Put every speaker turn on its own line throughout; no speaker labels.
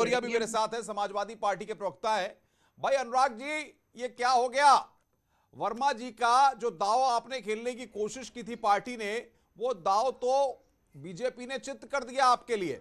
भी मेरे साथ है, समाजवादी पार्टी के प्रवक्ता है। भाई अनुराग जी, ये क्या हो गया? वर्मा जी का जो दाव आपने खेलने की कोशिश की थी पार्टी ने, वो दाव तो बीजेपी ने चित्त कर दिया आपके लिए।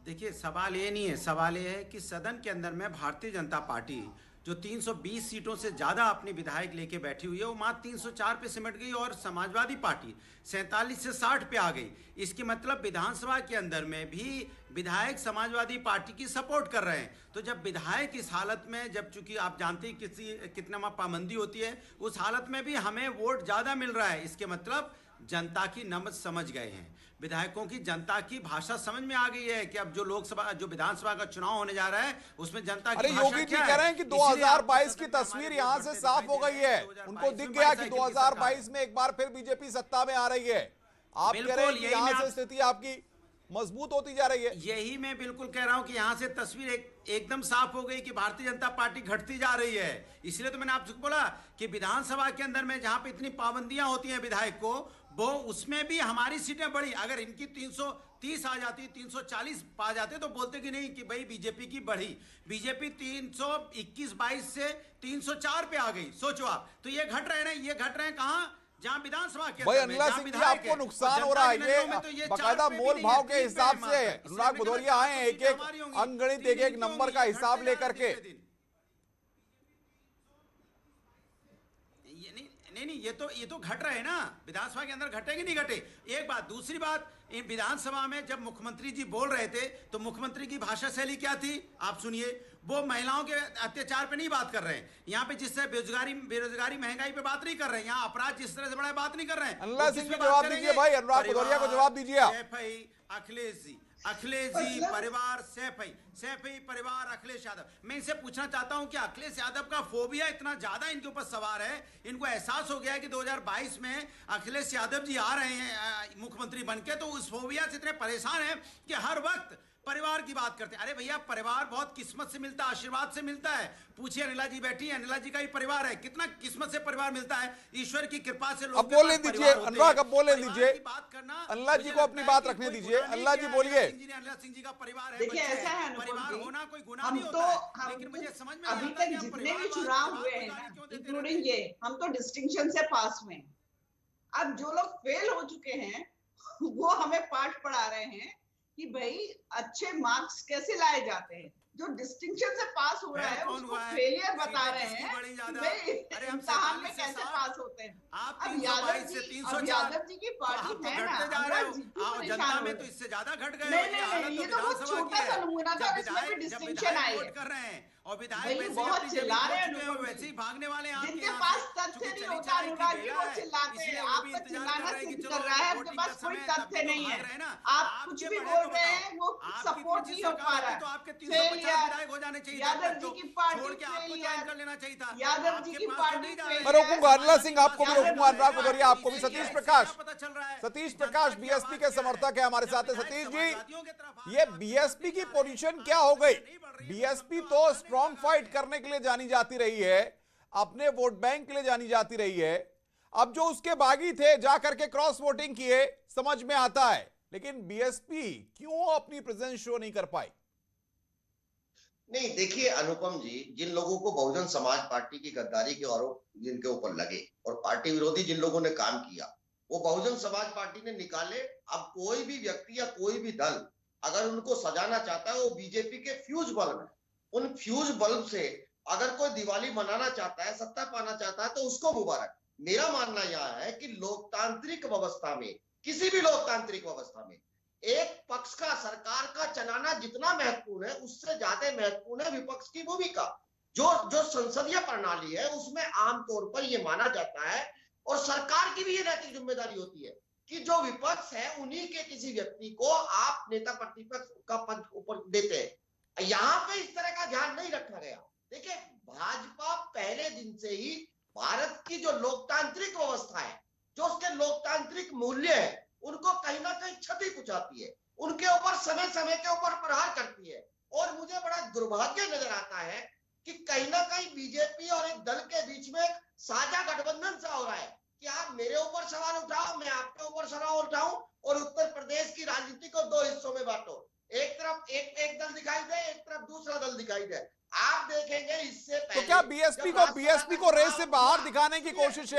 देखिए, सवाल ये नहीं है। सवाल ये है कि सदन के अंदर में भारतीय जनता पार्टी जो 320 सीटों से ज़्यादा अपनी विधायक लेके बैठी हुई है, वो मात्र 304 पे सिमट गई और समाजवादी पार्टी 47 से 60 पे आ गई। इसकी मतलब विधानसभा के अंदर में भी विधायक समाजवादी पार्टी की सपोर्ट कर रहे हैं। तो जब विधायक इस हालत में, जब चूंकि आप जानते हैं कितना पाबंदी होती है, उस हालत में भी हमें वोट ज़्यादा मिल रहा है, इसके मतलब जनता की नब्ज समझ गए हैं। विधायकों की जनता की भाषा समझ में आ गई है कि अब जो लोकसभा, जो विधानसभा का चुनाव होने जा रहा है, उसमें जनता की भाषा
योगी जी कह रहे हैं कि 2022 की तस्वीर यहां से साफ हो गई है। उनको दिख गया कि 2022 में एक बार फिर बीजेपी सत्ता में आ रही है। आप कह रहे हैं कि यहां से स्थिति आपकी मजबूत होती जा रही है।
यही मैं बिल्कुल कह रहा हूं कि यहां से तस्वीर एकदम साफ हो गई कि भारतीय जनता पार्टी घटती जा रही है। इसलिए तो मैंने आपसे बोला कि विधानसभा के अंदर में जहां पे इतनी पाबंदियां होती हैं विधायक को, वो उसमें भी हमारी सीटें बढ़ी। अगर इनकी 330 आ जाती, 340 पा जाते तो बोलते कि नहीं कि भाई बीजेपी की बढ़ी। बीजेपी 321-22 से 304 पे आ गई। सोचो आप, तो ये घट रहे हैं ना, ये घट रहे हैं कहां? जहां विधानसभा के
भाई अनुराग सिंह जी, आपको नुकसान हो रहा है। ये बकायदा मोल भाव के हिसाब से अनुराग भदौरिया आए हैं, एक एक अंकगणित, एक एक नंबर का हिसाब लेकर के।
नहीं, ये तो घट रहे हैं ना, विधानसभा के अंदर घटेंगे नहीं घटे। एक बात। दूसरी बात, इन विधानसभा में जब मुख्यमंत्री जी बोल रहे थे तो मुख्यमंत्री की भाषा शैली क्या थी आप सुनिए। वो महिलाओं के अत्याचार पे नहीं बात कर रहे हैं, यहाँ पे जिससे बेरोजगारी महंगाई पे बात नहीं कर रहे हैं, यहाँ अपराध जिस तरह से बढ़ा है बात नहीं कर रहे हैं।
अनुराग सिंह जी जवाब दीजिए भाई, अनुराग भदौरिया को जवाब दीजिए।
अखिलेश जी परिवार, सैफई परिवार, अखिलेश यादव। मैं इनसे पूछना चाहता हूं कि अखिलेश यादव का फोबिया इतना ज्यादा इनके ऊपर सवार है, इनको एहसास हो गया है कि 2022 में अखिलेश यादव जी आ रहे हैं मुख्यमंत्री बनके, तो उस फोबिया से इतने परेशान हैं कि हर वक्त परिवार की बात करते हैं। अरे भैया, परिवार बहुत किस्मत से मिलता है, आशीर्वाद से मिलता है। पूछिए, अनिला जी बैठी है, अनिला जी का ही परिवार है, कितना किस्मत से परिवार मिलता है, ईश्वर की कृपा से।
अब बोलने दीजिए अनुराग, अब बोलने दीजिए, बात करना, अनिला जी को अपनी बात रखने दीजिए। अनिला जी बोलिए।
अनिला सिंह जी का परिवार है,
देखिए ऐसा है
परिवार होना कोई गुनाह नहीं होता है, लेकिन मुझे समझ में
अभी तक जितने भी चुनाव हुए हैं ना, इंक्लूडिंग ये, हम तो डिस्टिंक्शन से पास हुए हैं। अब जो लोग फेल हो चुके हैं वो हमें पाठ पढ़ा रहे हैं कि भाई अच्छे मार्क्स कैसे लाए जाते हैं। जो डिस्टिंक्शन से पास हो रहा है उसको फेलियर बता रहे हैं कि इम्तिहान में कैसे पास होते हैं। अब यादव जी की पार्टी है ना,
जनता में तो इससे ज्यादा घट गए।
नहीं, ये तो बहुत छोटा सा नमूना था, इसमें भी डिस्टिंक्शन आई है।
और विधायक
बहुत चिल्ला रहे हैं,
वैसे ही भागने वाले हैं।
जिनके पास तथ्य नहीं होता अनुराग जी, वो चिल्लाते हैं। आपका चिल्लाना सिद्ध कर रहा है आपके पास कोई तथ्य नहीं है, आप कुछ भी बोल रहे हैं, वो सपोर्ट नहीं हो पा रहा है।
तो आपके 350 विधायक हो जाने चाहिए।
यादव जी की पार्टी
छोड़ के आपको ज्वाइन कर लेना चाहिए था।
यादव जी की पार्टी
मैं रोकूंगा, अनिला सिंह आपको भी रोकूंगा, अनुराग भदौरिया आपको भी। सतीश प्रकाश बीएसपी के समर्थक है हमारे साथ है। सतीश जी, ये बीएसपी की पोजीशन क्या हो गई? बीएसपी तो स्ट्रॉन्ग फाइट करने के लिए जानी जाती रही है, अपने वोट बैंक के लिए जानी जाती रही है। अब जो उसके बागी थे जाकर के क्रॉस वोटिंग किए, समझ में आता है, लेकिन बीएसपी क्यों अपनी प्रेजेंस शो नहीं कर पाई?
नहीं, देखिए अनुपम जी, जिन लोगों को बहुजन समाज पार्टी की गद्दारी के आरोप जिनके ऊपर लगे और पार्टी विरोधी जिन लोगों ने काम किया, वो बहुजन समाज पार्टी ने निकाले। अब कोई भी व्यक्ति या कोई भी दल अगर उनको सजाना चाहता है, वो बीजेपी के फ्यूज बल्ब है। उन फ्यूज बल्ब से अगर कोई दिवाली मनाना चाहता है, सत्ता पाना चाहता है, तो उसको मुबारक। मेरा मानना यह है कि लोकतांत्रिक व्यवस्था में, किसी भी लोकतांत्रिक व्यवस्था में, एक पक्ष का, सरकार का चलाना जितना महत्वपूर्ण है, उससे ज्यादा महत्वपूर्ण है विपक्ष की भूमिका। जो संसदीय प्रणाली है उसमें आमतौर पर यह माना जाता है, और सरकार की भी ये नैतिक जिम्मेदारी होती है कि जो विपक्ष है उन्हीं के किसी व्यक्ति को आप नेता प्रतिपक्ष का पद ऊपर देते हैं। यहाँ पे इस तरह का ध्यान नहीं रखा गया। देखिए, भाजपा पहले दिन से ही भारत की जो लोकतांत्रिक व्यवस्था है, जो उसके लोकतांत्रिक मूल्य है, उनको कहीं ना कहीं क्षति पहुंचाती है, उनके ऊपर समय समय के ऊपर प्रहार करती है। और मुझे बड़ा दुर्भाग्य नजर आता है कि कहीं ना कहीं बीजेपी और एक दल के बीच में एक साझा गठबंधन सा हो रहा है कि आप मेरे ऊपर सवाल उठाओ, मैं आपके ऊपर सवाल उठाऊं, और उत्तर प्रदेश की राजनीति को दो हिस्सों में बांटो। एक तरफ एक दल दिखाई दे, एक तरफ दूसरा दल दिखाई दे। आप देखेंगे इससे
तो
पहले
क्या बीएसपी को रेस से बाहर दिखाने की कोशिश है?